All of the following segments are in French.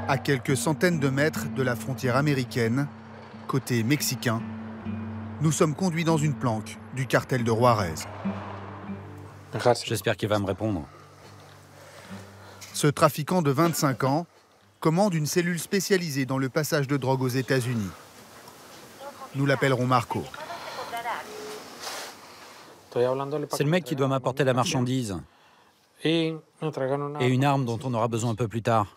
À quelques centaines de mètres de la frontière américaine, côté mexicain, nous sommes conduits dans une planque du cartel de Juárez. J'espère qu'il va me répondre. Ce trafiquant de 25 ans commande une cellule spécialisée dans le passage de drogue aux États-Unis. Nous l'appellerons Marco. C'est le mec qui doit m'apporter la marchandise et une arme dont on aura besoin un peu plus tard.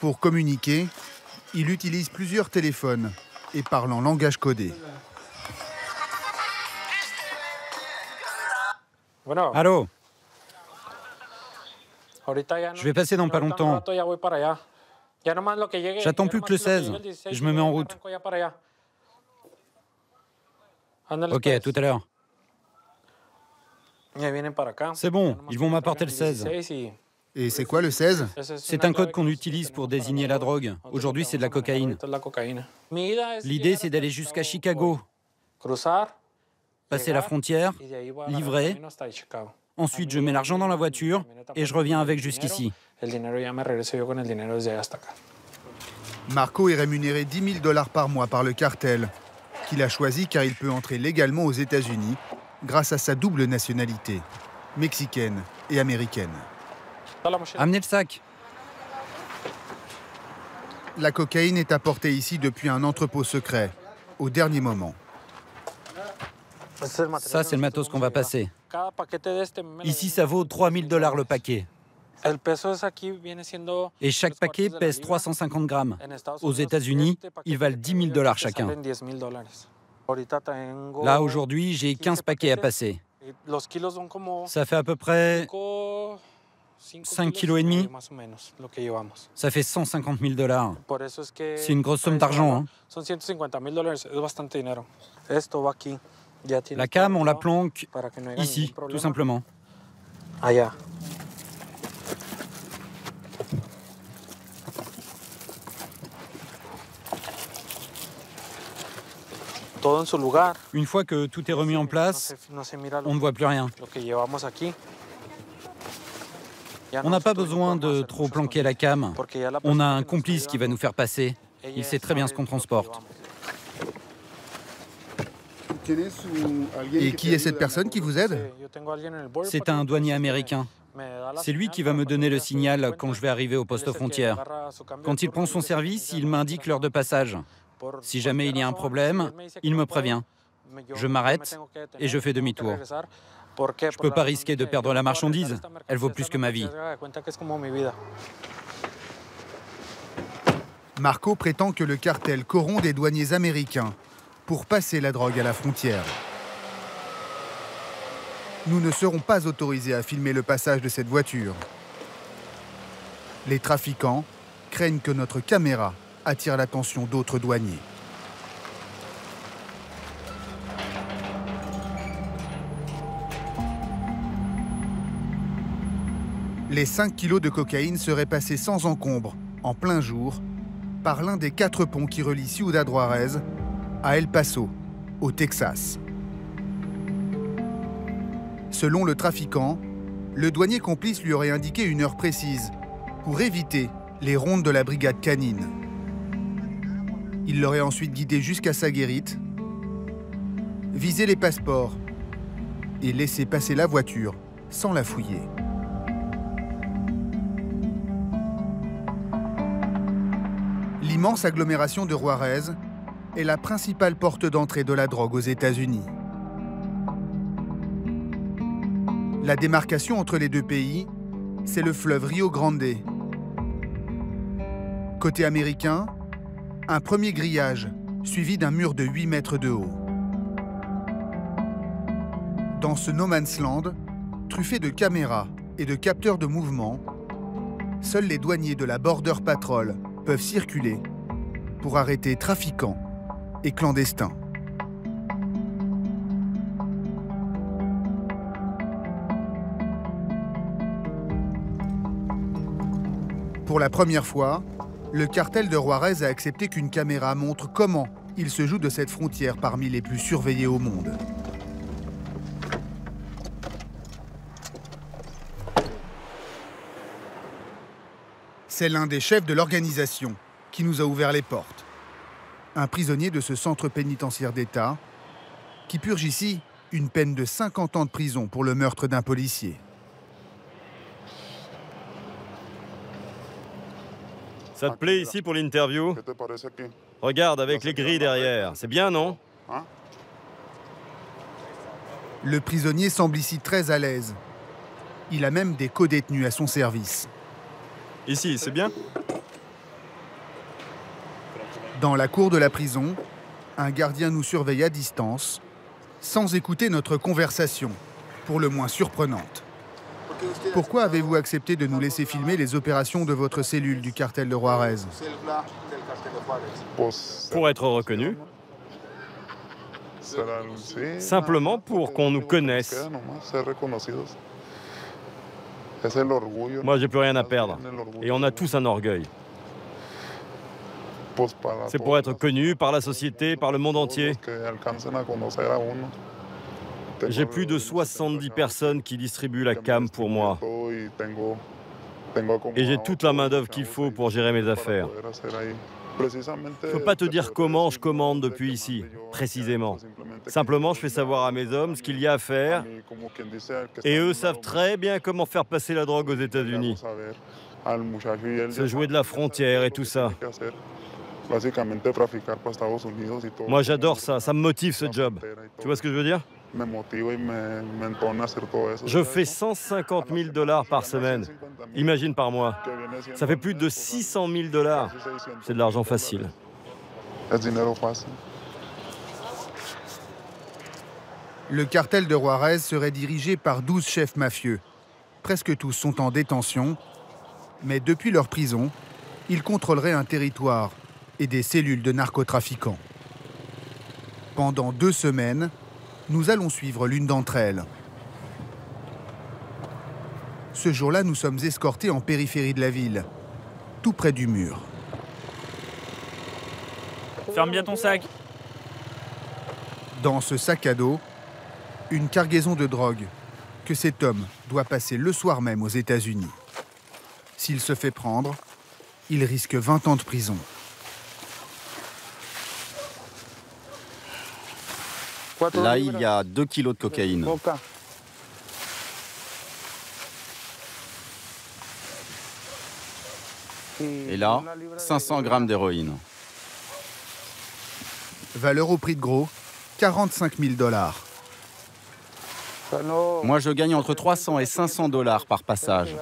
Pour communiquer, il utilise plusieurs téléphones et parle en langage codé. Allô? Je vais passer dans pas longtemps. J'attends plus que le 16. Je me mets en route. Ok, à tout à l'heure. C'est bon, ils vont m'apporter le 16. Et c'est quoi le 16? C'est un code qu'on utilise pour désigner la drogue. Aujourd'hui, c'est de la cocaïne. L'idée, c'est d'aller jusqu'à Chicago, passer la frontière, livrer. Ensuite, je mets l'argent dans la voiture et je reviens avec jusqu'ici. Marco est rémunéré 10 000 $ par mois par le cartel, qu'il a choisi car il peut entrer légalement aux États-Unis grâce à sa double nationalité, mexicaine et américaine. Amenez le sac. La cocaïne est apportée ici depuis un entrepôt secret, au dernier moment. Ça, c'est le matos qu'on va passer. Ici, ça vaut 3 000 $ le paquet. Et chaque paquet pèse 350 grammes. Aux États-Unis, ils valent 10 000 $ chacun. Là, aujourd'hui, j'ai 15 paquets à passer. Ça fait à peu près 5,5 kg. Ça fait 150 000 $. C'est une grosse somme d'argent. La cam, on la planque ici, tout simplement. Une fois que tout est remis en place, on ne voit plus rien. On n'a pas besoin de trop planquer la cam. On a un complice qui va nous faire passer. Il sait très bien ce qu'on transporte. Et qui est cette personne qui vous aide? C'est un douanier américain. C'est lui qui va me donner le signal quand je vais arriver au poste frontière. Quand il prend son service, il m'indique l'heure de passage. Si jamais il y a un problème, il me prévient. Je m'arrête et je fais demi-tour. Je ne peux pas risquer de perdre la marchandise. Elle vaut plus que ma vie. Marco prétend que le cartel corrompt des douaniers américains pour passer la drogue à la frontière. Nous ne serons pas autorisés à filmer le passage de cette voiture. Les trafiquants craignent que notre caméra attire l'attention d'autres douaniers. Les 5 kilos de cocaïne seraient passés sans encombre, en plein jour, par l'un des 4 ponts qui relient Ciudad Juárez à El Paso, au Texas. Selon le trafiquant, le douanier complice lui aurait indiqué une heure précise pour éviter les rondes de la brigade canine. Il l'aurait ensuite guidé jusqu'à sa guérite, visé les passeports et laissé passer la voiture sans la fouiller. L'immense agglomération de Juárez est la principale porte d'entrée de la drogue aux États-Unis. La démarcation entre les deux pays, c'est le fleuve Rio Grande. Côté américain, un premier grillage, suivi d'un mur de 8 mètres de haut. Dans ce no man's land, truffé de caméras et de capteurs de mouvement, seuls les douaniers de la Border Patrol peuvent circuler pour arrêter trafiquants et clandestins. Pour la première fois, le cartel de Juárez a accepté qu'une caméra montre comment il se joue de cette frontière parmi les plus surveillées au monde. C'est l'un des chefs de l'organisation qui nous a ouvert les portes. Un prisonnier de ce centre pénitentiaire d'État qui purge ici une peine de 50 ans de prison pour le meurtre d'un policier. Ça te plaît ici pour l'interview? Regarde avec les grilles derrière, c'est bien, non? Le prisonnier semble ici très à l'aise. Il a même des codétenus à son service. Ici, c'est bien? Dans la cour de la prison, un gardien nous surveille à distance, sans écouter notre conversation, pour le moins surprenante. Pourquoi avez-vous accepté de nous laisser filmer les opérations de votre cellule du cartel de Juarez? Pour être reconnu. Simplement pour qu'on nous connaisse. Moi, j'ai plus rien à perdre. Et on a tous un orgueil. C'est pour être connu par la société, par le monde entier. J'ai plus de 70 personnes qui distribuent la cam pour moi. Et j'ai toute la main-d'œuvre qu'il faut pour gérer mes affaires. Je ne peux pas te dire comment je commande depuis ici, précisément. Simplement, je fais savoir à mes hommes ce qu'il y a à faire. Et eux savent très bien comment faire passer la drogue aux États-Unis. Se jouer de la frontière et tout ça. Moi, j'adore ça. Ça me motive, ce job. Tu vois ce que je veux dire? Je fais 150 000 $ par semaine. Imagine par mois. Ça fait plus de 600 000 $. C'est de l'argent facile. Le cartel de Juarez serait dirigé par 12 chefs mafieux. Presque tous sont en détention, mais depuis leur prison, ils contrôleraient un territoire et des cellules de narcotrafiquants. Pendant 2 semaines, nous allons suivre l'une d'entre elles. Ce jour-là, nous sommes escortés en périphérie de la ville, tout près du mur. Ferme bien ton sac. Dans ce sac à dos, une cargaison de drogue que cet homme doit passer le soir même aux États-Unis. S'il se fait prendre, il risque 20 ans de prison. Là, il y a 2 kilos de cocaïne. Et là, 500 grammes d'héroïne. Valeur au prix de gros, 45 000 $. Moi, je gagne entre 300 et 500 $ par passage.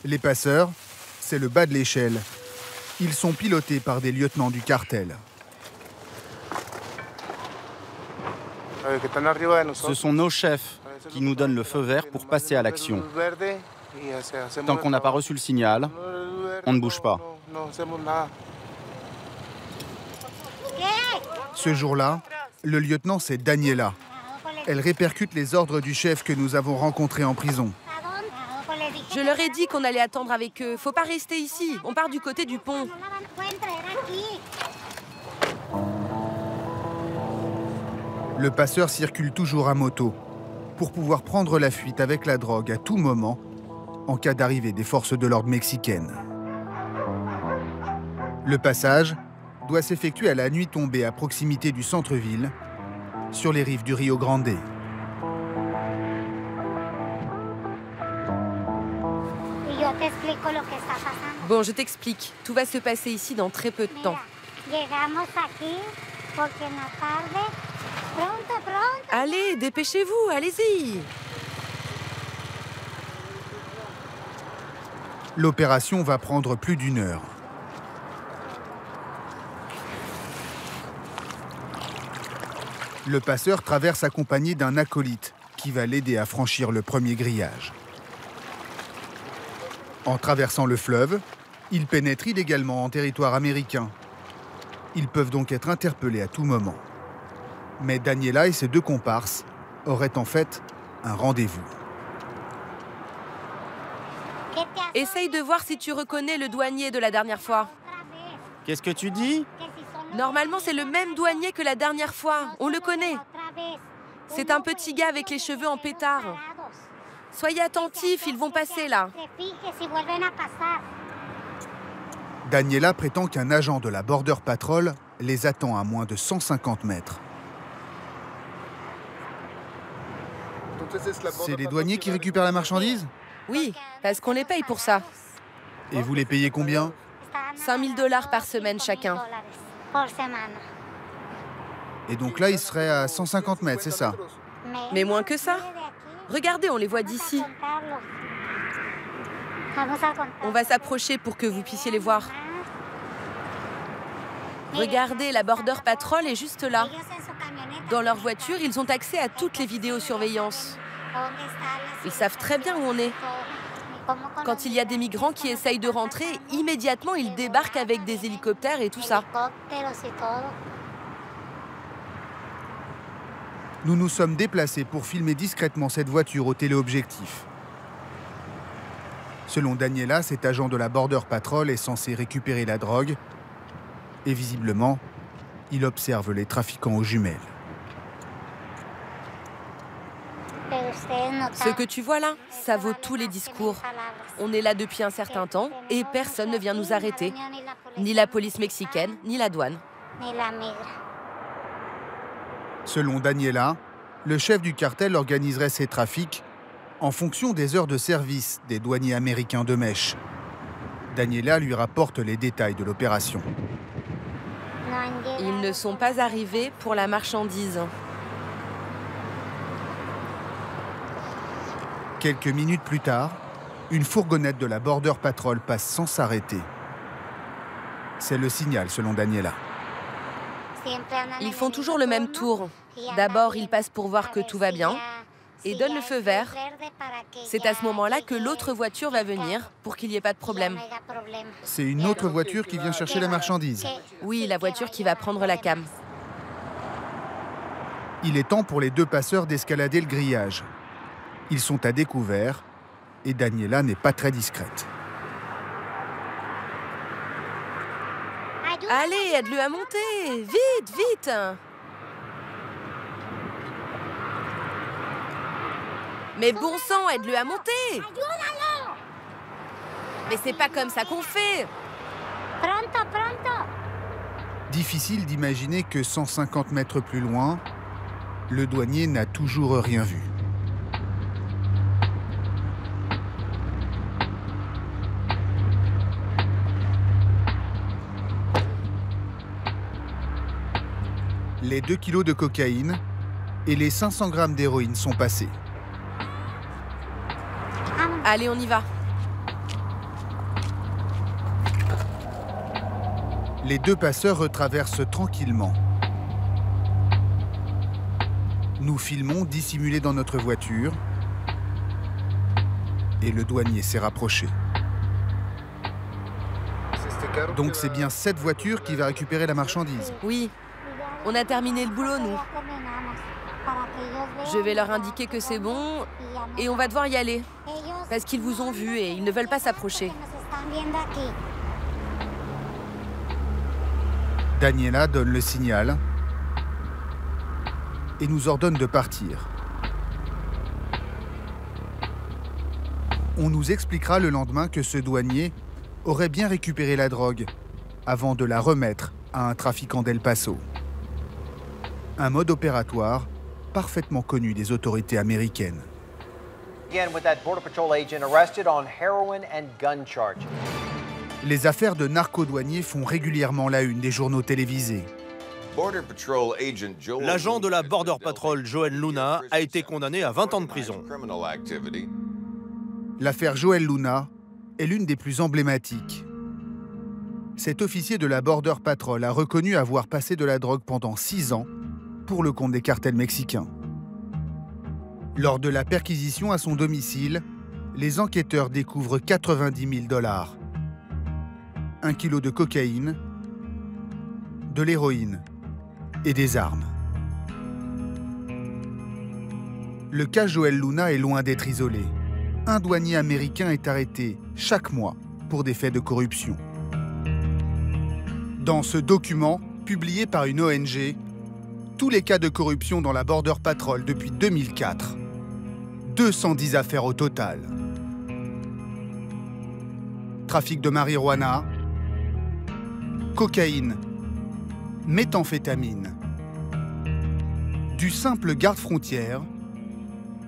Les passeurs, c'est le bas de l'échelle. Ils sont pilotés par des lieutenants du cartel. Ce sont nos chefs qui nous donnent le feu vert pour passer à l'action. Tant qu'on n'a pas reçu le signal, on ne bouge pas. Ce jour-là, le lieutenant, c'est Daniela. Elle répercute les ordres du chef que nous avons rencontré en prison. Je leur ai dit qu'on allait attendre avec eux. Faut pas rester ici. On part du côté du pont. Le passeur circule toujours à moto pour pouvoir prendre la fuite avec la drogue à tout moment en cas d'arrivée des forces de l'ordre mexicaines. Le passage doit s'effectuer à la nuit tombée à proximité du centre-ville, sur les rives du Rio Grande. Bon, je t'explique. Tout va se passer ici dans très peu de temps. Allez, dépêchez-vous, allez-y. L'opération va prendre plus d'1 heure. Le passeur traverse accompagné d'un acolyte qui va l'aider à franchir le premier grillage. En traversant le fleuve, il pénètre illégalement en territoire américain. Ils peuvent donc être interpellés à tout moment. Mais Daniela et ses 2 comparses auraient en fait un rendez-vous. Essaye de voir si tu reconnais le douanier de la dernière fois. Qu'est-ce que tu dis? Normalement, c'est le même douanier que la dernière fois. On le connaît. C'est un petit gars avec les cheveux en pétard. Soyez attentifs, ils vont passer là. Daniela prétend qu'un agent de la Border Patrol les attend à moins de 150 mètres. C'est les douaniers qui récupèrent la marchandise? Oui, parce qu'on les paye pour ça. Et vous les payez combien? 5 000 $ par semaine chacun. Et donc là, ils seraient à 150 mètres, c'est ça? Mais moins que ça. Regardez, on les voit d'ici. On va s'approcher pour que vous puissiez les voir. Regardez, la Border Patrol est juste là. Dans leur voiture, ils ont accès à toutes les vidéosurveillances. Ils savent très bien où on est. Quand il y a des migrants qui essayent de rentrer, immédiatement, ils débarquent avec des hélicoptères et tout ça. Nous nous sommes déplacés pour filmer discrètement cette voiture au téléobjectif. Selon Daniela, cet agent de la Border Patrol est censé récupérer la drogue. Et visiblement, il observe les trafiquants aux jumelles. Ce que tu vois là, ça vaut tous les discours. On est là depuis un certain temps et personne ne vient nous arrêter. Ni la police mexicaine, ni la douane. Selon Daniela, le chef du cartel organiserait ces trafics en fonction des heures de service des douaniers américains de mèche. Daniela lui rapporte les détails de l'opération. Ils ne sont pas arrivés pour la marchandise. Quelques minutes plus tard, une fourgonnette de la Border Patrol passe sans s'arrêter. C'est le signal, selon Daniela. Ils font toujours le même tour. D'abord, ils passent pour voir que tout va bien et donnent le feu vert. C'est à ce moment-là que l'autre voiture va venir pour qu'il n'y ait pas de problème. C'est une autre voiture qui vient chercher la marchandise? Oui, la voiture qui va prendre la cam. Il est temps pour les deux passeurs d'escalader le grillage. Ils sont à découvert et Daniela n'est pas très discrète. Allez, aide-le à monter! Vite, vite! Mais bon sang, aide-le à monter! Mais c'est pas comme ça qu'on fait! Difficile d'imaginer que 150 mètres plus loin, le douanier n'a toujours rien vu. Les 2 kilos de cocaïne et les 500 grammes d'héroïne sont passés. Allez, on y va. Les deux passeurs retraversent tranquillement. Nous filmons dissimulés dans notre voiture et le douanier s'est rapproché. Donc c'est bien cette voiture qui va récupérer la marchandise? Oui. On a terminé le boulot, nous. Je vais leur indiquer que c'est bon et on va devoir y aller. Parce qu'ils vous ont vu et ils ne veulent pas s'approcher. Daniela donne le signal et nous ordonne de partir. On nous expliquera le lendemain que ce douanier aurait bien récupéré la drogue avant de la remettre à un trafiquant d'El Paso. Un mode opératoire parfaitement connu des autorités américaines. Les affaires de narco-douaniers font régulièrement la une des journaux télévisés. L'agent de la Border Patrol, Joel Luna, a été condamné à 20 ans de prison. L'affaire Joel Luna est l'une des plus emblématiques. Cet officier de la Border Patrol a reconnu avoir passé de la drogue pendant 6 ans pour le compte des cartels mexicains. Lors de la perquisition à son domicile, les enquêteurs découvrent 90 000 $, 1 kilo de cocaïne, de l'héroïne et des armes. Le cas Joel Luna est loin d'être isolé. Un douanier américain est arrêté chaque mois pour des faits de corruption. Dans ce document, publié par une ONG, tous les cas de corruption dans la Border Patrol depuis 2004. 210 affaires au total. Trafic de marijuana, cocaïne, méthamphétamine. Du simple garde-frontière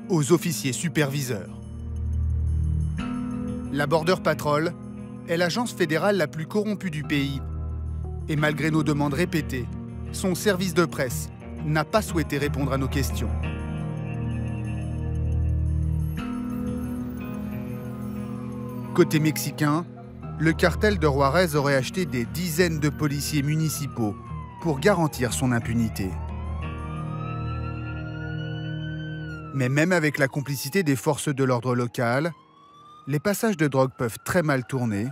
aux officiers superviseurs. La Border Patrol est l'agence fédérale la plus corrompue du pays. Et malgré nos demandes répétées, son service de presse n'a pas souhaité répondre à nos questions. Côté mexicain, le cartel de Juarez aurait acheté des dizaines de policiers municipaux pour garantir son impunité. Mais même avec la complicité des forces de l'ordre locales, les passages de drogue peuvent très mal tourner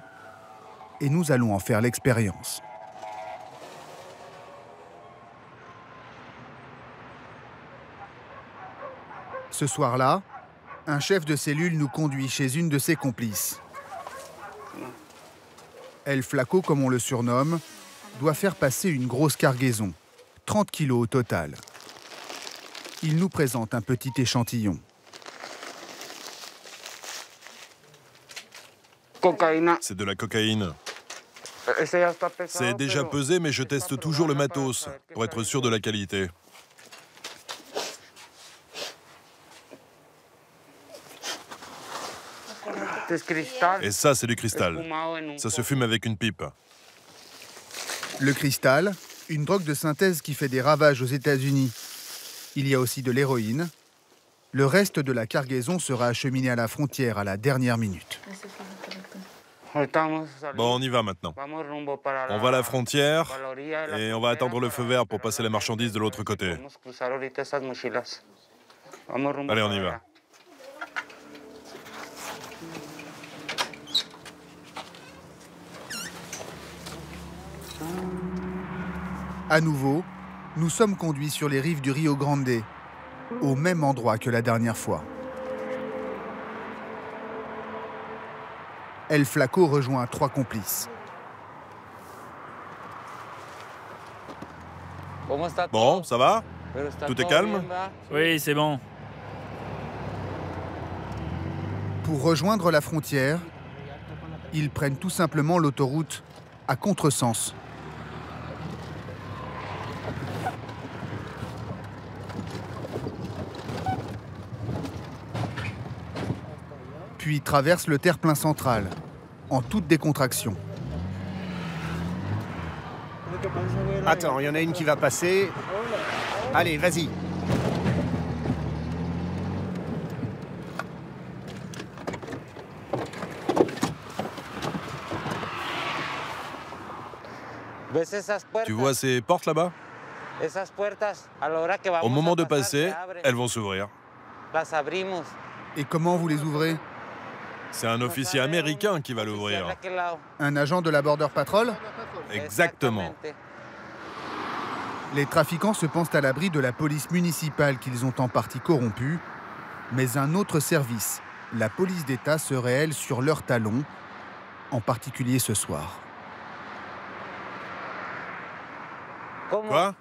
et nous allons en faire l'expérience. Ce soir-là, un chef de cellule nous conduit chez une de ses complices. El Flaco, comme on le surnomme, doit faire passer une grosse cargaison, 30 kilos au total. Il nous présente un petit échantillon. C'est de la cocaïne. C'est déjà pesé, mais je teste toujours le matos pour être sûr de la qualité. Et ça, c'est du cristal. Ça se fume avec une pipe. Le cristal, une drogue de synthèse qui fait des ravages aux États-Unis. Il y a aussi de l'héroïne. Le reste de la cargaison sera acheminé à la frontière à la dernière minute. Bon, on y va maintenant. On va à la frontière et on va attendre le feu vert pour passer la marchandise de l'autre côté. Allez, on y va. À nouveau, nous sommes conduits sur les rives du Rio Grande, au même endroit que la dernière fois. El Flaco rejoint 3 complices. Bon, ça va? Tout est calme? Oui, c'est bon. Pour rejoindre la frontière, ils prennent tout simplement l'autoroute à contresens. Puis traversent le terre-plein central, en toute décontraction. Attends, il y en a une qui va passer. Allez, vas-y. Tu vois ces portes là-bas? Au moment de passer, elles vont s'ouvrir. Et comment vous les ouvrez? C'est un officier américain qui va l'ouvrir. Un agent de la Border Patrol? Exactement. Les trafiquants se pensent à l'abri de la police municipale qu'ils ont en partie corrompue, mais un autre service, la police d'État, serait, elle, sur leurs talons, en particulier ce soir. Quoi?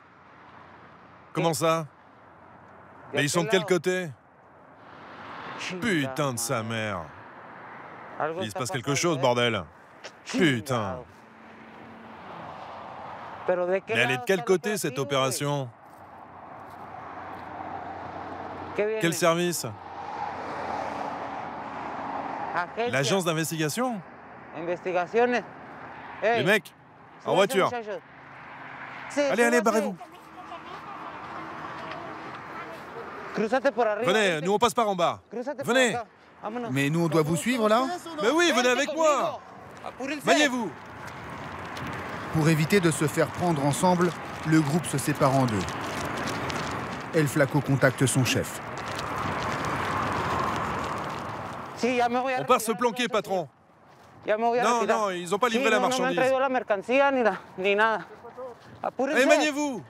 Comment ça? Mais ils sont de quel côté? Putain de sa mère. Il se passe quelque chose, bordel. Putain. Mais elle est de quel côté, cette opération? Quel service? L'agence d'investigation? Les mecs, en voiture. Allez, allez, barrez-vous. Venez, nous on passe par en bas. Venez. Mais nous, on doit vous suivre, là? Mais oui, venez avec moi. Maniez-vous. Pour éviter de se faire prendre ensemble, le groupe se sépare en deux. El Flaco contacte son chef. On part se planquer, patron. Non, non, ils n'ont pas livré la marchandise. Allez, maniez-vous.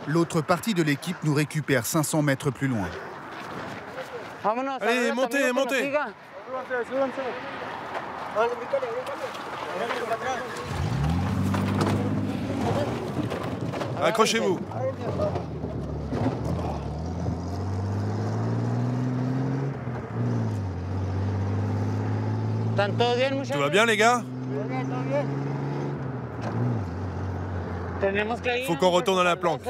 L'autre partie de l'équipe nous récupère 500 mètres plus loin. Allez, montez, montez. Accrochez-vous. Tout va bien, les gars? Faut qu'on retourne à la planque.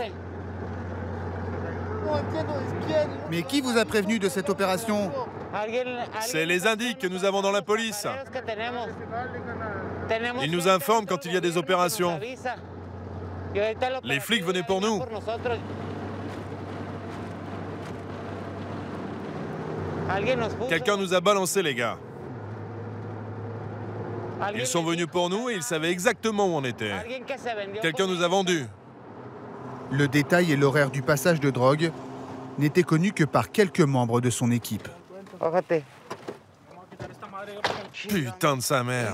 Mais qui vous a prévenu de cette opération? C'est les indices que nous avons dans la police. Ils nous informent quand il y a des opérations. Les flics venaient pour nous. Quelqu'un nous a balancé, les gars. Ils sont venus pour nous et ils savaient exactement où on était. Quelqu'un nous a vendus. Le détail et l'horaire du passage de drogue n'étaient connus que par quelques membres de son équipe. Putain de sa mère.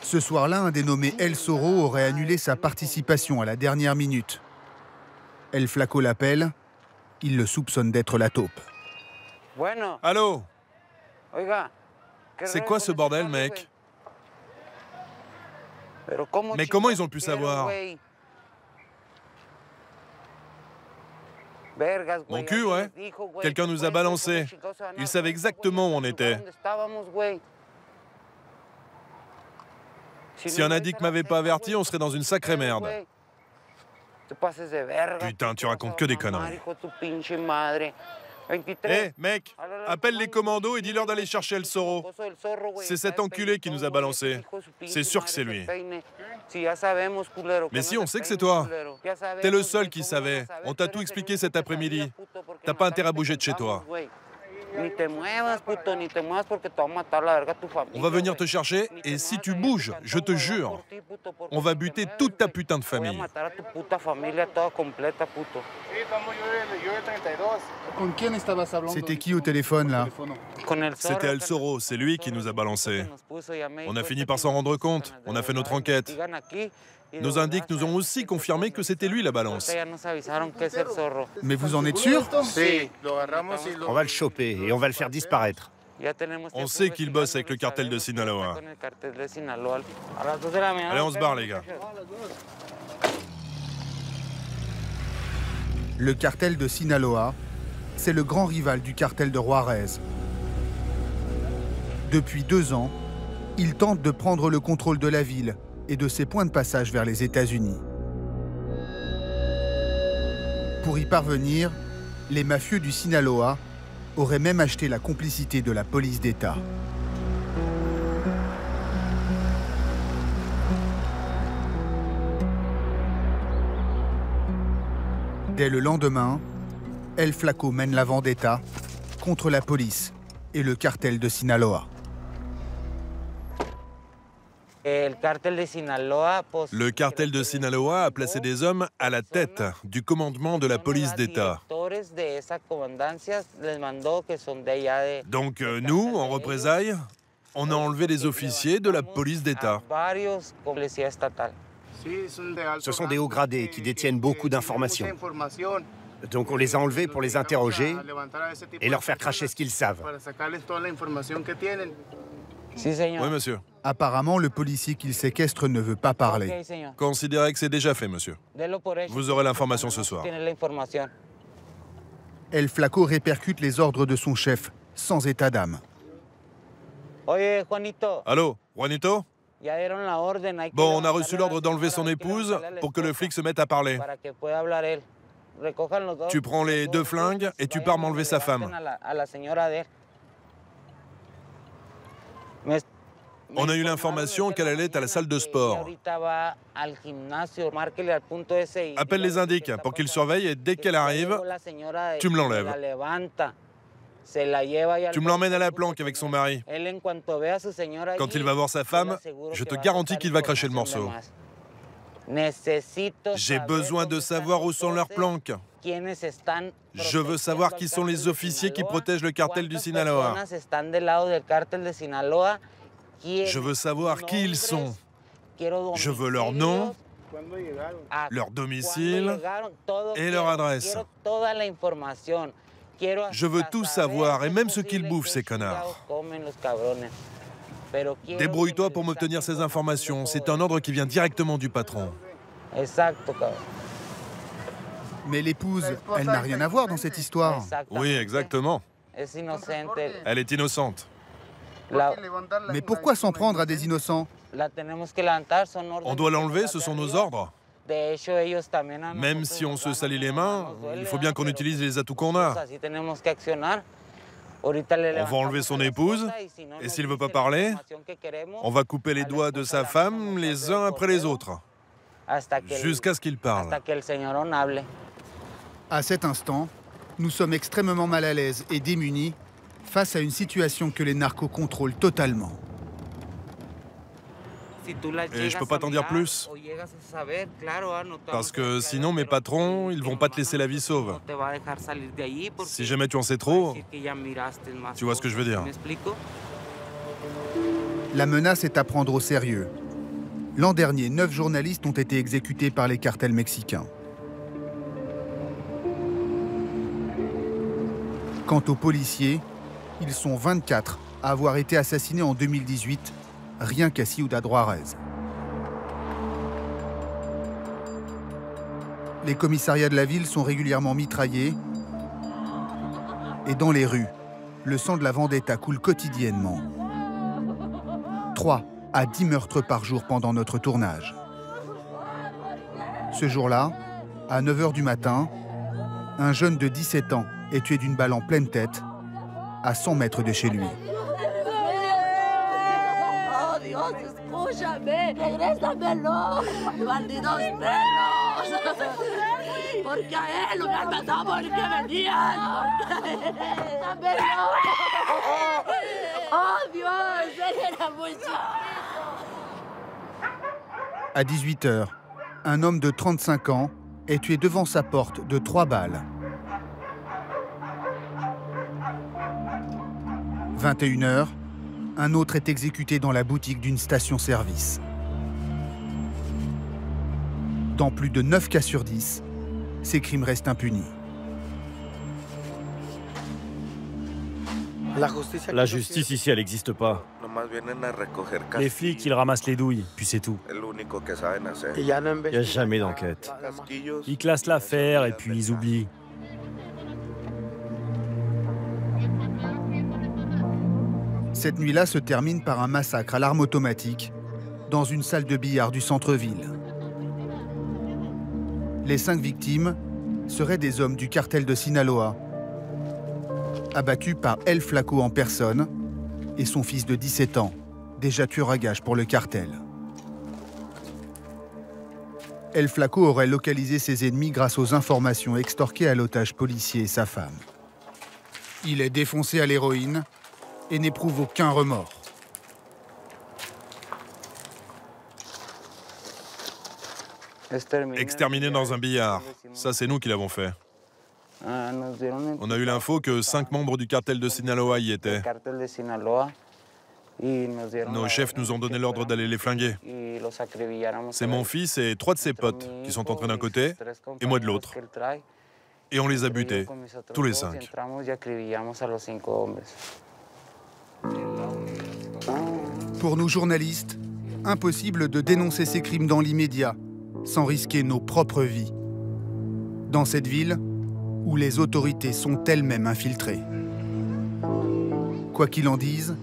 Ce soir-là, un dénommé El Zorro aurait annulé sa participation à la dernière minute. El Flaco l'appelle. Il le soupçonne d'être la taupe. Allô? C'est quoi ce bordel, mec? Mais comment ils ont pu savoir? Mon cul, ouais. Quelqu'un nous a balancé. Ils savaient exactement où on était. Si un addict m'avait pas averti, on serait dans une sacrée merde. Putain, tu racontes que des conneries. Hé, mec, appelle les commandos et dis-leur d'aller chercher El Zorro. C'est cet enculé qui nous a balancé. C'est sûr que c'est lui. Mais si, on sait que c'est toi. T'es le seul qui savait. On t'a tout expliqué cet après-midi. T'as pas intérêt à bouger de chez toi. On va venir te chercher et si tu bouges, je te jure, on va buter toute ta putain de famille. C'était qui au téléphone, là? C'était El Zorro, c'est lui qui nous a balancé. On a fini par s'en rendre compte, on a fait notre enquête. Nos indices nous ont aussi confirmé que c'était lui la balance. Mais vous en êtes sûr? On va le choper et on va le faire disparaître. On sait qu'il bosse avec le cartel de Sinaloa. Allez, on se barre, les gars. Le cartel de Sinaloa, c'est le grand rival du cartel de Juarez. Depuis 2 ans, il tente de prendre le contrôle de la ville et de ses points de passage vers les États-Unis. Pour y parvenir, les mafieux du Sinaloa auraient même acheté la complicité de la police d'État. Dès le lendemain, El Flaco mène la vendetta contre la police et le cartel de Sinaloa. Le cartel de Sinaloa a placé des hommes à la tête du commandement de la police d'État. Donc nous, en représailles, on a enlevé des officiers de la police d'État. Ce sont des hauts gradés qui détiennent beaucoup d'informations. Donc on les a enlevés pour les interroger et leur faire cracher ce qu'ils savent. Oui, monsieur. Apparemment, le policier qu'il séquestre ne veut pas parler. Considérez que c'est déjà fait, monsieur. Vous aurez l'information ce soir. El Flaco répercute les ordres de son chef, sans état d'âme. Allô, Juanito? Bon, on a reçu l'ordre d'enlever son épouse pour que le flic se mette à parler. Tu prends les 2 flingues et tu pars m'enlever sa femme. On a eu l'information qu'elle allait à la salle de sport. Appelle les indiques pour qu'ils surveillent et dès qu'elle arrive, tu me l'enlèves. Tu me l'emmènes à la planque avec son mari. Quand il va voir sa femme, je te garantis qu'il va cracher le morceau. J'ai besoin de savoir où sont leurs planques. Je veux savoir qui sont les officiers qui protègent le cartel du Sinaloa. Je veux savoir qui ils sont. Je veux leur nom, leur domicile et leur adresse. Je veux tout savoir et même ce qu'ils bouffent, ces connards. Débrouille-toi pour m'obtenir ces informations. C'est un ordre qui vient directement du patron. Mais l'épouse, elle n'a rien à voir dans cette histoire. Oui, exactement. Elle est innocente. Mais pourquoi s'en prendre à des innocents? On doit l'enlever, ce sont nos ordres. Même si on se salit les mains, il faut bien qu'on utilise les atouts qu'on a. On va enlever son épouse, et s'il ne veut pas parler, on va couper les doigts de sa femme les uns après les autres, jusqu'à ce qu'il parle. À cet instant, nous sommes extrêmement mal à l'aise et démunis face à une situation que les narcos contrôlent totalement. Et je peux pas t'en dire plus. Parce que sinon, mes patrons, ils vont pas te laisser la vie sauve. Si jamais tu en sais trop, tu vois ce que je veux dire. La menace est à prendre au sérieux. L'an dernier, 9 journalistes ont été exécutés par les cartels mexicains. Quant aux policiers, ils sont 24 à avoir été assassinés en 2018, rien qu'à Ciudad Juárez. Les commissariats de la ville sont régulièrement mitraillés et dans les rues, le sang de la vendetta coule quotidiennement. 3 à 10 meurtres par jour pendant notre tournage. Ce jour-là, à 9 h du matin, un jeune de 17 ans est tué d'une balle en pleine tête à 100 mètres de chez lui. À 18 h, un homme de 35 ans est tué devant sa porte de 3 balles. 21 h, un autre est exécuté dans la boutique d'une station-service. Dans plus de 9 cas sur 10, ces crimes restent impunis. La justice ici, elle n'existe pas. Les flics, ils ramassent les douilles, puis c'est tout. Il n'y a jamais d'enquête. Ils classent l'affaire et puis ils oublient. Cette nuit-là se termine par un massacre à l'arme automatique dans une salle de billard du centre-ville. Les 5 victimes seraient des hommes du cartel de Sinaloa, abattus par El Flaco en personne et son fils de 17 ans, déjà tueur à gages pour le cartel. El Flaco aurait localisé ses ennemis grâce aux informations extorquées à l'otage policier et sa femme. Il est défoncé à l'héroïne et n'éprouve aucun remords. Exterminé dans un billard, ça c'est nous qui l'avons fait. On a eu l'info que 5 membres du cartel de Sinaloa y étaient. Nos chefs nous ont donné l'ordre d'aller les flinguer. C'est mon fils et 3 de ses potes qui sont entrés d'un côté et moi de l'autre. Et on les a butés, tous les 5. Pour nous journalistes, impossible de dénoncer ces crimes dans l'immédiat, sans risquer nos propres vies. Dans cette ville, où les autorités sont elles-mêmes infiltrées. Quoi qu'il en dise,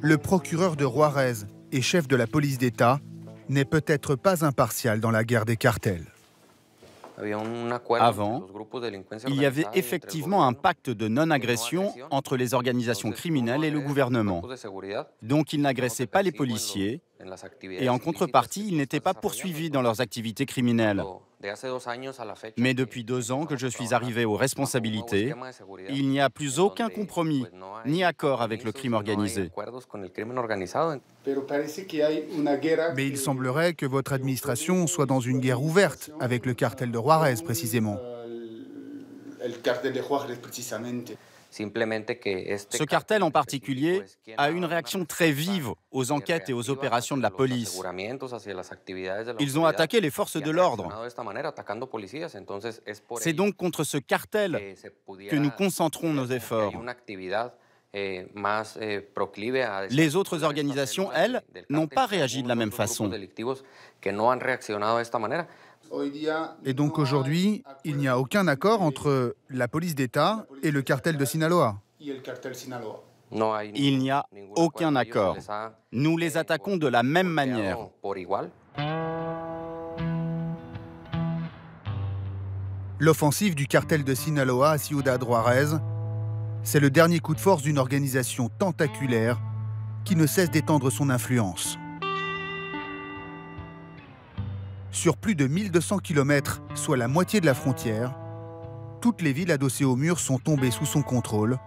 le procureur de Juárez et chef de la police d'État n'est peut-être pas impartial dans la guerre des cartels. Avant, il y avait effectivement un pacte de non-agression entre les organisations criminelles et le gouvernement. Donc ils n'agressaient pas les policiers et en contrepartie, ils n'étaient pas poursuivis dans leurs activités criminelles. Mais depuis 2 ans que je suis arrivé aux responsabilités, il n'y a plus aucun compromis ni accord avec le crime organisé. Mais il semblerait que votre administration soit dans une guerre ouverte avec le cartel de Juárez, précisément. Ce cartel en particulier a une réaction très vive aux enquêtes et aux opérations de la police. Ils ont attaqué les forces de l'ordre. C'est donc contre ce cartel que nous concentrons nos efforts. Les autres organisations, elles, n'ont pas réagi de la même façon. Et donc aujourd'hui, il n'y a aucun accord entre la police d'État et le cartel de Sinaloa. Il n'y a aucun accord. Nous les attaquons de la même manière. L'offensive du cartel de Sinaloa à Ciudad Juárez, c'est le dernier coup de force d'une organisation tentaculaire qui ne cesse d'étendre son influence. Sur plus de 1200 km, soit la moitié de la frontière, toutes les villes adossées au mur sont tombées sous son contrôle,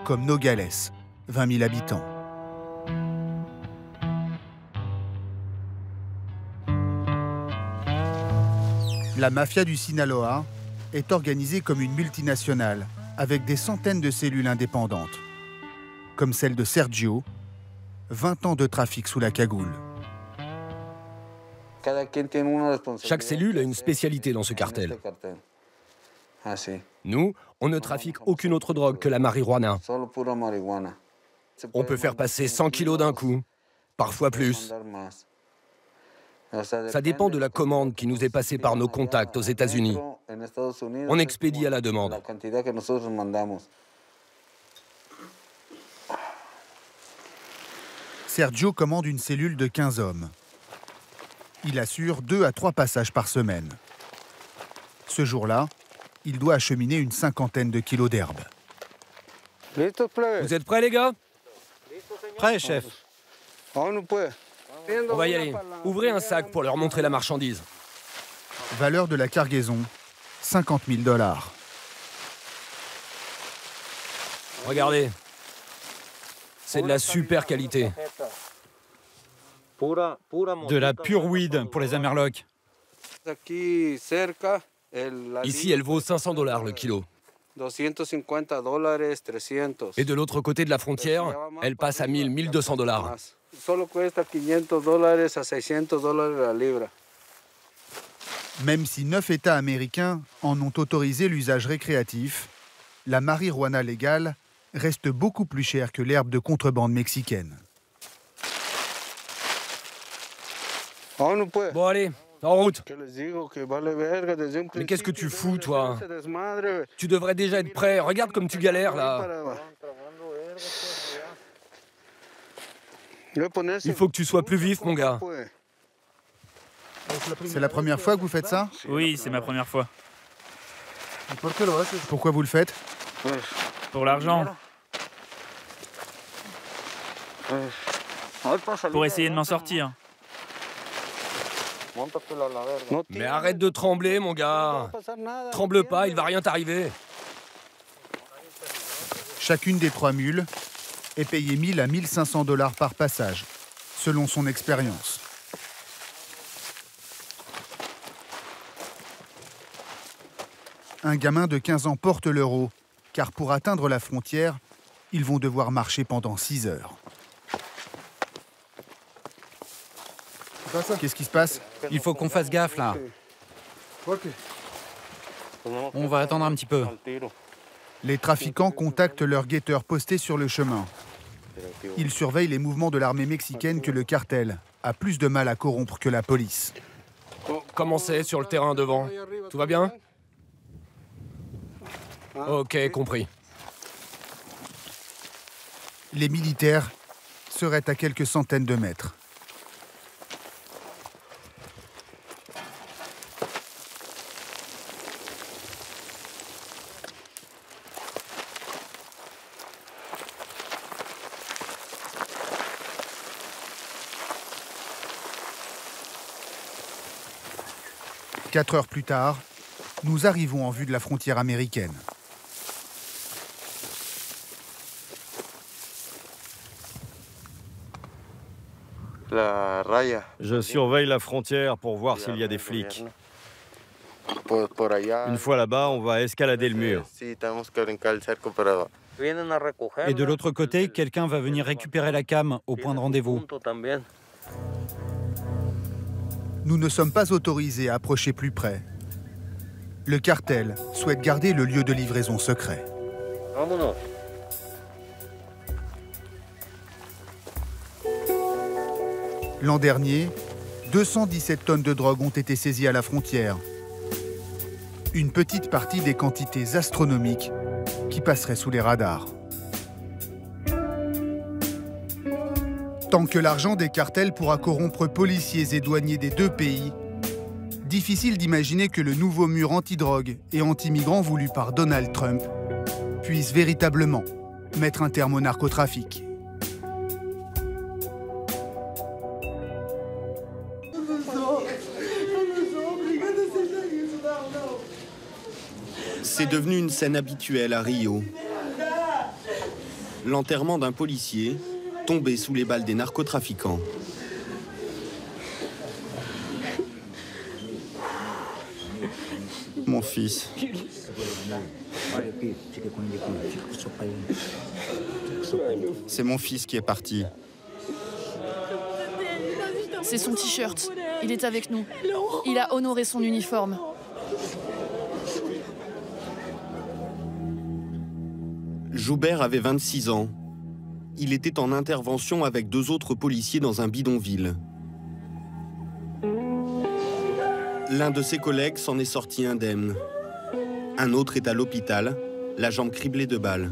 comme Nogales, 20 000 habitants. La mafia du Sinaloa est organisée comme une multinationale, avec des centaines de cellules indépendantes, comme celle de Sergio, 20 ans de trafic sous la cagoule. Chaque cellule a une spécialité dans ce cartel. Nous, on ne trafique aucune autre drogue que la marijuana. On peut faire passer 100 kilos d'un coup, parfois plus. Ça dépend de la commande qui nous est passée par nos contacts aux États-Unis. On expédie à la demande. Sergio commande une cellule de 15 hommes. Il assure 2 à 3 passages par semaine. Ce jour-là, il doit acheminer une 50aine de kilos d'herbe. Vous êtes prêts, les gars? Prêt, chef. On va y aller. Ouvrez un sac pour leur montrer la marchandise. Valeur de la cargaison, 50 000 $. Regardez. C'est de la super qualité. De la pure weed pour les Amerlocs. Ici, elle vaut 500 $ le kilo. Et de l'autre côté de la frontière, elle passe à 1000, 1200 $. Même si 9 États américains en ont autorisé l'usage récréatif, la marijuana légale reste beaucoup plus chère que l'herbe de contrebande mexicaine. Bon, allez, en route. Mais qu'est-ce que tu fous, toi? Tu devrais déjà être prêt. Regarde comme tu galères, là. Il faut que tu sois plus vif, mon gars. C'est la première fois que vous faites ça? Oui, c'est ma première fois. Pourquoi vous le faites? Pour l'argent. Pour essayer de m'en sortir. Mais arrête de trembler, mon gars. Tremble pas, il va rien t'arriver. Chacune des 3 mules est payée 1000 à 1500 $ par passage, selon son expérience. Un gamin de 15 ans porte l'euro, car pour atteindre la frontière, ils vont devoir marcher pendant 6 heures. Qu'est-ce qui se passe? Il faut qu'on fasse gaffe, là. On va attendre un petit peu. Les trafiquants contactent leurs guetteurs postés sur le chemin. Ils surveillent les mouvements de l'armée mexicaine que le cartel a plus de mal à corrompre que la police. Comment c'est sur le terrain devant? Tout va bien? Ok, compris. Les militaires seraient à quelques centaines de mètres. Quatre heures plus tard, nous arrivons en vue de la frontière américaine. Je surveille la frontière pour voir s'il y a des flics. Une fois là-bas, on va escalader le mur. Et de l'autre côté, quelqu'un va venir récupérer la cam au point de rendez-vous. Nous ne sommes pas autorisés à approcher plus près. Le cartel souhaite garder le lieu de livraison secret. L'an dernier, 217 tonnes de drogue ont été saisies à la frontière. Une petite partie des quantités astronomiques qui passeraient sous les radars. Tant que l'argent des cartels pourra corrompre policiers et douaniers des deux pays, difficile d'imaginer que le nouveau mur anti-drogue et anti-migrants voulu par Donald Trump puisse véritablement mettre un terme au narcotrafic. C'est devenu une scène habituelle à Rio. L'enterrement d'un policier tombé sous les balles des narcotrafiquants. Mon fils. C'est mon fils qui est parti. C'est son t-shirt. Il est avec nous. Il a honoré son uniforme. Joubert avait 26 ans. Il était en intervention avec 2 autres policiers dans un bidonville. L'un de ses collègues s'en est sorti indemne. Un autre est à l'hôpital, la jambe criblée de balles.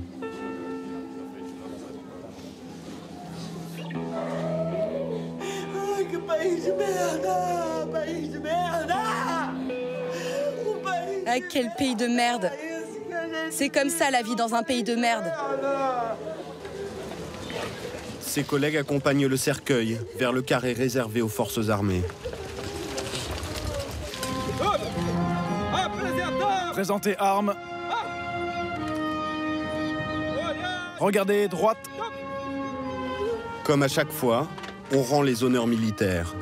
Ah, quel pays de merde! C'est comme ça la vie dans un pays de merde. Ses collègues accompagnent le cercueil vers le carré réservé aux forces armées. Présentez armes. Regardez, droite. Comme à chaque fois, on rend les honneurs militaires.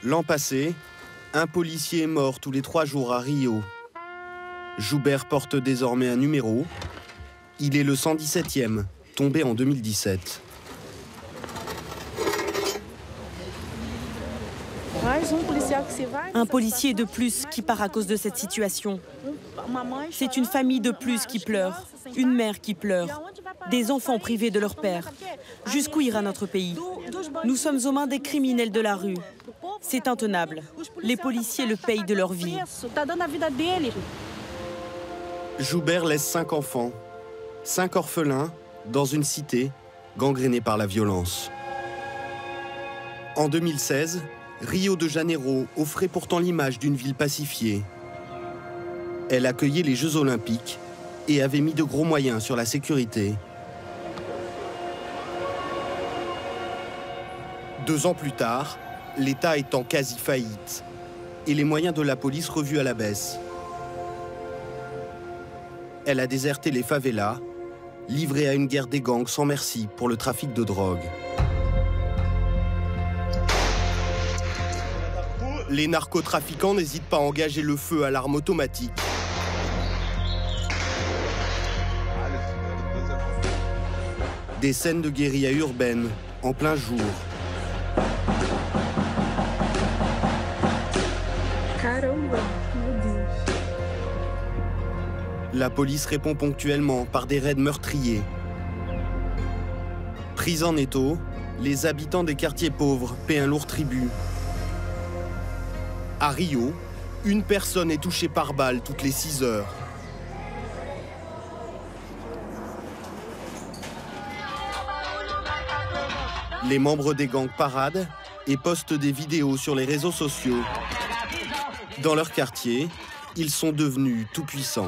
L'an passé, un policier est mort tous les 3 jours à Rio. Joubert porte désormais un numéro. Il est le 117e, tombé en 2017. Un policier de plus qui part à cause de cette situation. C'est une famille de plus qui pleure, une mère qui pleure, des enfants privés de leur père. Jusqu'où ira notre pays? Nous sommes aux mains des criminels de la rue. C'est intenable. Les policiers le payent de leur vie. Joubert laisse 5 enfants, 5 orphelins, dans une cité gangrénée par la violence. En 2016, Rio de Janeiro offrait pourtant l'image d'une ville pacifiée. Elle accueillait les Jeux Olympiques et avait mis de gros moyens sur la sécurité. 2 ans plus tard, l'État est en quasi-faillite et les moyens de la police revus à la baisse. Elle a déserté les favelas, livrée à une guerre des gangs sans merci pour le trafic de drogue. Les narcotrafiquants n'hésitent pas à engager le feu à l'arme automatique. Des scènes de guérilla urbaine en plein jour. La police répond ponctuellement par des raids meurtriers. Pris en étau, les habitants des quartiers pauvres paient un lourd tribut. À Rio, une personne est touchée par balle toutes les 6 heures. Les membres des gangs paradent et postent des vidéos sur les réseaux sociaux. Dans leur quartier, ils sont devenus tout-puissants.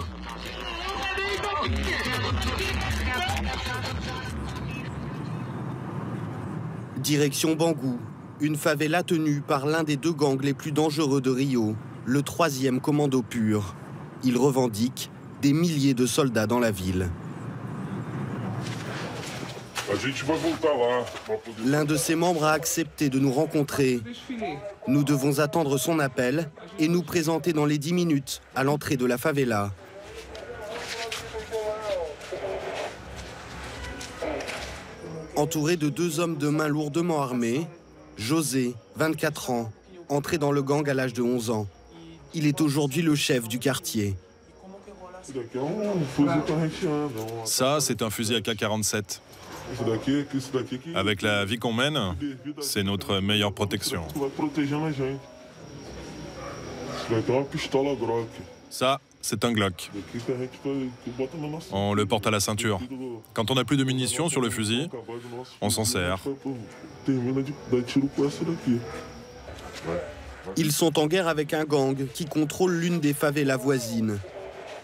Direction Bangu, une favela tenue par l'un des 2 gangs les plus dangereux de Rio, le 3e commando pur. Il revendique des milliers de soldats dans la ville. L'un de ses membres a accepté de nous rencontrer. Nous devons attendre son appel et nous présenter dans les 10 minutes à l'entrée de la favela. Entouré de 2 hommes de main lourdement armés, José, 24 ans, entré dans le gang à l'âge de 11 ans. Il est aujourd'hui le chef du quartier. Ça, c'est un fusil AK-47. Avec la vie qu'on mène, c'est notre meilleure protection. Ça, c'est un Glock. On le porte à la ceinture. Quand on n'a plus de munitions sur le fusil, on s'en sert. Ils sont en guerre avec un gang qui contrôle l'une des favelas voisines.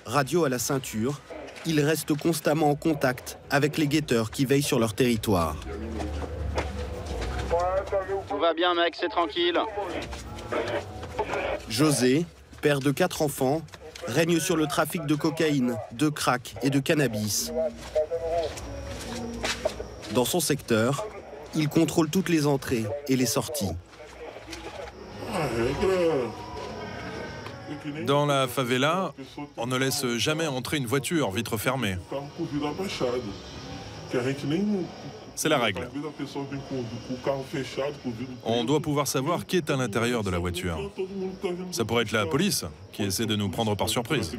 Radio à la ceinture, ils restent constamment en contact avec les guetteurs qui veillent sur leur territoire. Tout va bien, mec, c'est tranquille. José, père de 4 enfants, règne sur le trafic de cocaïne, de crack et de cannabis. Dans son secteur, il contrôle toutes les entrées et les sorties. Dans la favela, on ne laisse jamais entrer une voiture, vitre fermée. C'est la règle. On doit pouvoir savoir qui est à l'intérieur de la voiture. Ça pourrait être la police qui essaie de nous prendre par surprise.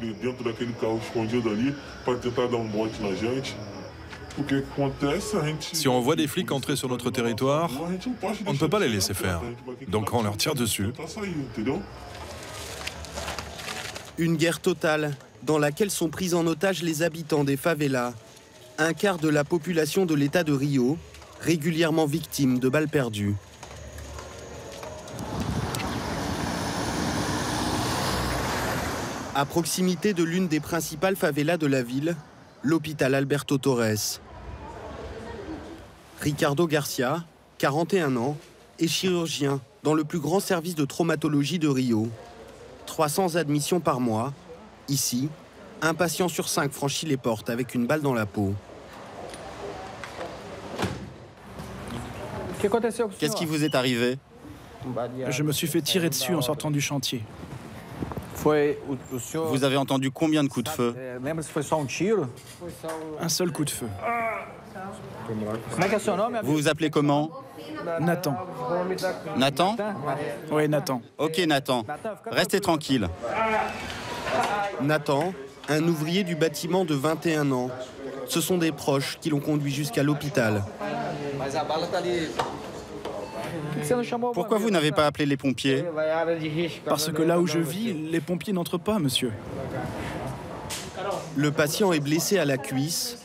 Si on voit des flics entrer sur notre territoire, on ne peut pas les laisser faire. Donc on leur tire dessus. Une guerre totale dans laquelle sont pris en otage les habitants des favelas, un quart de la population de l'État de Rio, régulièrement victime de balles perdues. À proximité de l'une des principales favelas de la ville, l'hôpital Alberto Torres. Ricardo Garcia, 41 ans, est chirurgien dans le plus grand service de traumatologie de Rio. 300 admissions par mois. Ici, un patient sur 5 franchit les portes avec une balle dans la peau. Qu'est-ce qui vous est arrivé? Je me suis fait tirer dessus en sortant du chantier. Vous avez entendu combien de coups de feu? Un seul coup de feu. Vous vous appelez comment? Nathan. Nathan? Oui, Nathan. Ok, Nathan. Restez tranquille. Nathan, un ouvrier du bâtiment de 21 ans. Ce sont des proches qui l'ont conduit jusqu'à l'hôpital. Pourquoi vous n'avez pas appelé les pompiers? Parce que là où je vis, les pompiers n'entrent pas, monsieur. Le patient est blessé à la cuisse,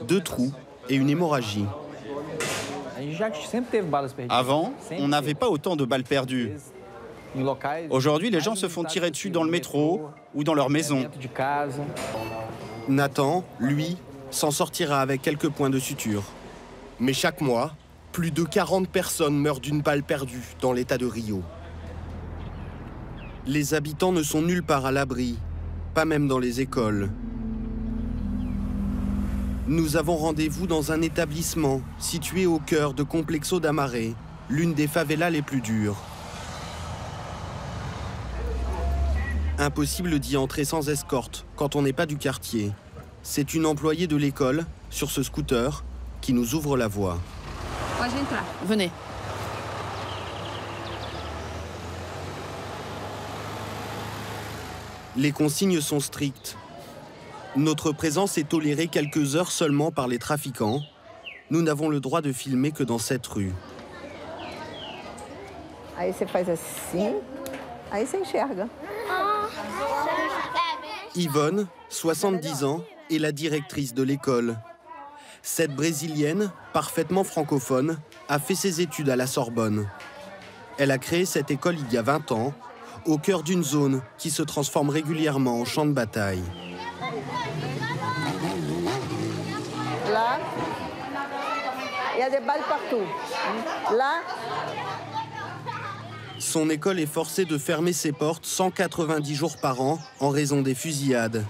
2 trous et une hémorragie. Avant, on n'avait pas autant de balles perdues. Aujourd'hui, les gens se font tirer dessus dans le métro ou dans leur maison. Nathan, lui, s'en sortira avec quelques points de suture. Mais chaque mois, plus de 40 personnes meurent d'une balle perdue dans l'État de Rio. Les habitants ne sont nulle part à l'abri, pas même dans les écoles. Nous avons rendez-vous dans un établissement situé au cœur de Complexo d'Amaré, l'une des favelas les plus dures. Impossible d'y entrer sans escorte quand on n'est pas du quartier. C'est une employée de l'école, sur ce scooter, qui nous ouvre la voie. Venez. Les consignes sont strictes. Notre présence est tolérée quelques heures seulement par les trafiquants. Nous n'avons le droit de filmer que dans cette rue. Aí você faz assim, aí você enxerga. Yvonne, 70 ans, est la directrice de l'école. Cette Brésilienne, parfaitement francophone, a fait ses études à la Sorbonne. Elle a créé cette école il y a 20 ans, au cœur d'une zone qui se transforme régulièrement en champ de bataille. Là, il y a des balles partout. Là. Son école est forcée de fermer ses portes 190 jours par an en raison des fusillades.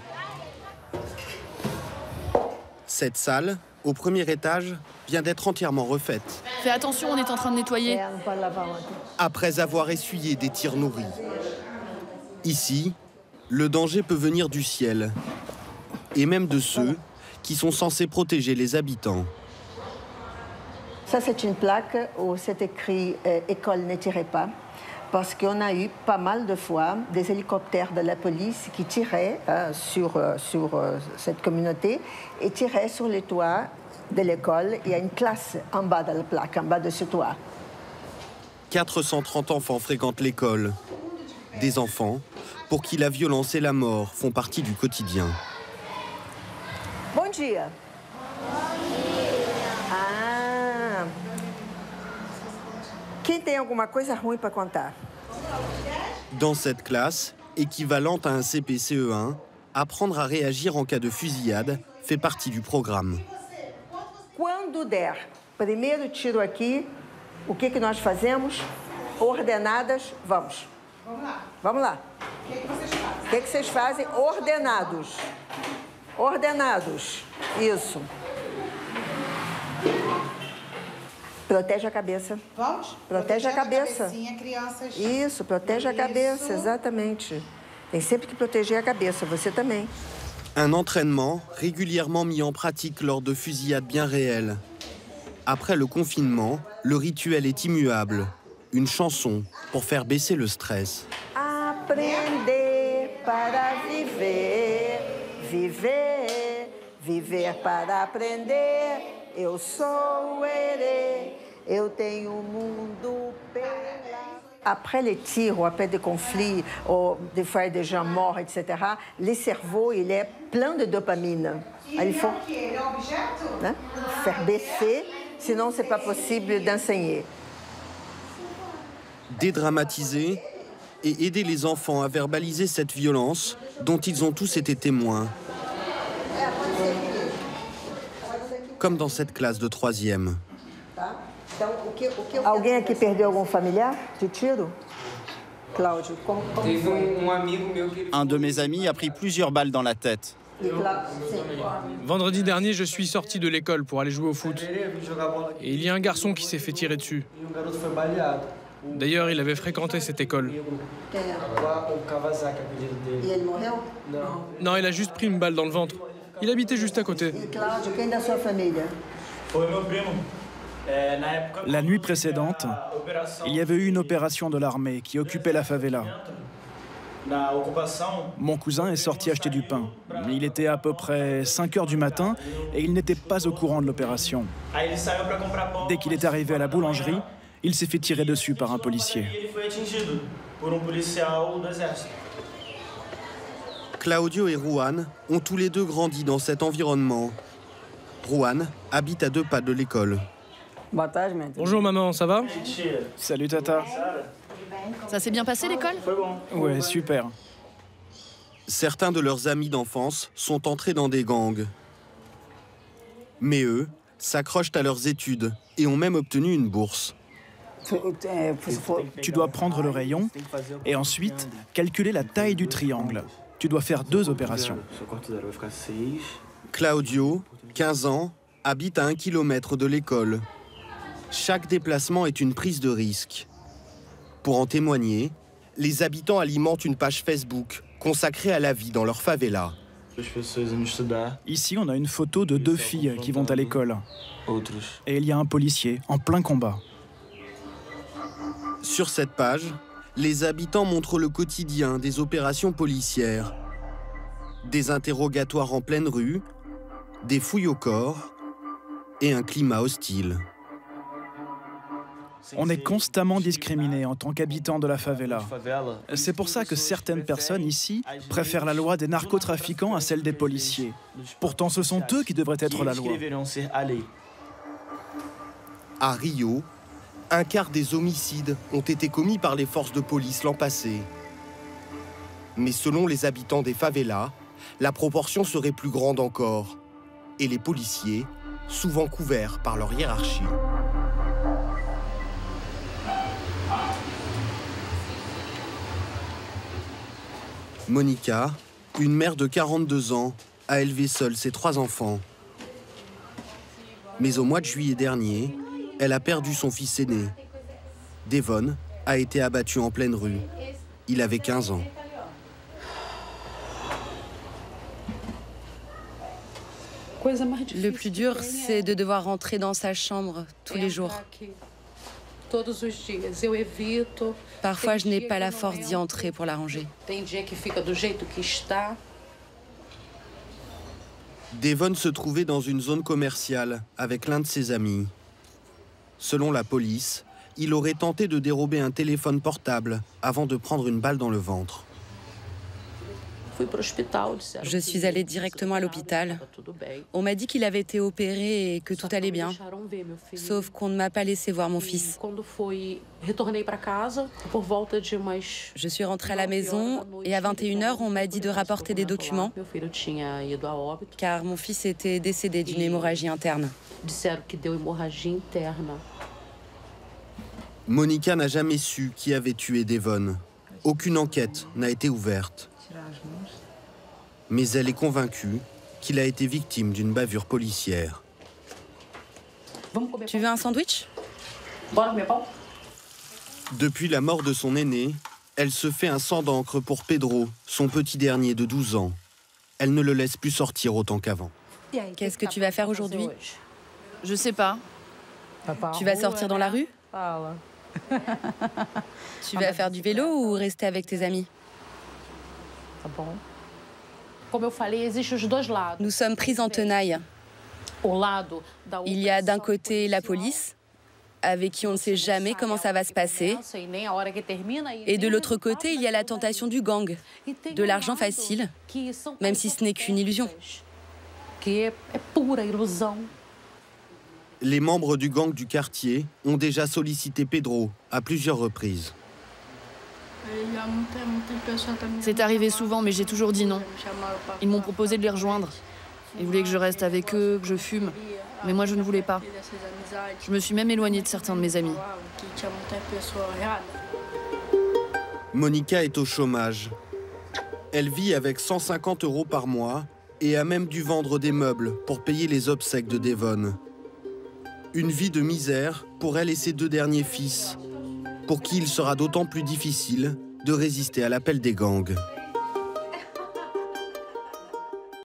Cette salle, au premier étage, vient d'être entièrement refaite. Fais attention, on est en train de nettoyer. Après avoir essuyé des tirs nourris. Ici, le danger peut venir du ciel. Et même de ceux qui sont censés protéger les habitants. Ça, c'est une plaque où c'est écrit « École, ne tirez pas ». Parce qu'on a eu pas mal de fois des hélicoptères de la police qui tiraient sur cette communauté et tiraient sur les toits de l'école. Il y a une classe en bas de la plaque, en bas de ce toit. 430 enfants fréquentent l'école. Des enfants pour qui la violence et la mort font partie du quotidien. Bom dia. Ah. Quem tem alguma coisa ruim para contar? Dans cette classe, équivalente à un CP-CE1, apprendre à réagir en cas de fusillade fait partie du programme. Quando der primeiro tiro aqui, o que nós fazemos? Ordenadas, vamos. Vamos lá. O que vocês fazem? Ordenados. Ordenados. Isso. Protege a cabeça. Vamos? Protege a cabeça. Crianças. Isso, protege a cabeça, exatamente. Tem sempre que proteger a cabeça, você também. Un entraînement régulièrement mis en pratique lors de fusillades bien réelles. Après le confinement, le rituel est immuable. Une chanson pour faire baisser le stress. Aprender para viver, viver, viver para aprender. Eu sou herê, eu tenho o mundo pela... Après les tirs ou après des conflits, ou des fois des gens morts, etc., le cerveau il est plein de dopamine. Il faut hein, faire baisser, sinon c'est pas possible d'enseigner. Dédramatiser et aider les enfants à verbaliser cette violence dont ils ont tous été témoins. Comme dans cette classe de 3e. Alguém aqui perdeu algum familiar de tiro? Cláudio, como Un de mes amis a pris plusieurs balles dans la tête. Vendredi dernier, je suis sorti de l'école pour aller jouer au foot. Et il y a un garçon qui s'est fait tirer dessus. D'ailleurs, il avait fréquenté cette école. Non, il a juste pris une balle dans le ventre. Il habitait juste à côté. La nuit précédente, il y avait eu une opération de l'armée qui occupait la favela. Mon cousin est sorti acheter du pain. Il était à peu près 5 heures du matin et il n'était pas au courant de l'opération. Dès qu'il est arrivé à la boulangerie, il s'est fait tirer dessus par un policier. Claudio et Juan ont tous les deux grandi dans cet environnement. Juan habite à 2 pas de l'école. Bonjour maman, ça va? Salut tata. Ça s'est bien passé l'école? Ouais, super. Certains de leurs amis d'enfance sont entrés dans des gangs. Mais eux s'accrochent à leurs études et ont même obtenu une bourse. Tu dois prendre le rayon et ensuite calculer la taille du triangle. Tu dois faire 2 opérations. Claudio, 15 ans, habite à 1 kilomètre de l'école. Chaque déplacement est une prise de risque. Pour en témoigner, les habitants alimentent une page Facebook consacrée à la vie dans leur favela. Ici, on a une photo de 2 filles qui vont à l'école. Et il y a un policier en plein combat. Sur cette page, les habitants montrent le quotidien des opérations policières. Des interrogatoires en pleine rue, des fouilles au corps et un climat hostile. On est constamment discriminé en tant qu'habitant de la favela. C'est pour ça que certaines personnes ici préfèrent la loi des narcotrafiquants à celle des policiers. Pourtant, ce sont eux qui devraient être la loi. À Rio, 1/4 des homicides ont été commis par les forces de police l'an passé. Mais selon les habitants des favelas, la proportion serait plus grande encore. Et les policiers, souvent couverts par leur hiérarchie. Monica, une mère de 42 ans, a élevé seule ses 3 enfants. Mais au mois de juillet dernier, elle a perdu son fils aîné. Devon a été abattu en pleine rue. Il avait 15 ans. Le plus dur, c'est de devoir rentrer dans sa chambre tous les jours. Parfois, je n'ai pas la force d'y entrer pour la ranger. Devon se trouvait dans une zone commerciale avec l'un de ses amis. Selon la police, il aurait tenté de dérober un téléphone portable avant de prendre une balle dans le ventre. Je suis allée directement à l'hôpital. On m'a dit qu'il avait été opéré et que tout allait bien. Sauf qu'on ne m'a pas laissé voir mon fils. Je suis rentrée à la maison et à 21h, on m'a dit de rapporter des documents car mon fils était décédé d'une hémorragie interne. Monica n'a jamais su qui avait tué Devon. Aucune enquête n'a été ouverte. Mais elle est convaincue qu'il a été victime d'une bavure policière. Tu veux un sandwich? Depuis la mort de son aîné, elle se fait un sang d'encre pour Pedro, son petit dernier de 12 ans. Elle ne le laisse plus sortir autant qu'avant. Qu'est-ce que tu vas faire aujourd'hui? Je sais pas. Tu vas sortir dans la rue? Tu vas faire du vélo ou rester avec tes amis? Nous sommes pris en tenaille. Il y a d'un côté la police, avec qui on ne sait jamais comment ça va se passer. Et de l'autre côté, il y a la tentation du gang, de l'argent facile, même si ce n'est qu'une illusion. Les membres du gang du quartier ont déjà sollicité Pedro à plusieurs reprises. C'est arrivé souvent, mais j'ai toujours dit non. Ils m'ont proposé de les rejoindre. Ils voulaient que je reste avec eux, que je fume. Mais moi, je ne voulais pas. Je me suis même éloignée de certains de mes amis. Monica est au chômage. Elle vit avec 150 € par mois et a même dû vendre des meubles pour payer les obsèques de Devon. Une vie de misère pour elle et ses 2 derniers fils, pour qui il sera d'autant plus difficile de résister à l'appel des gangs.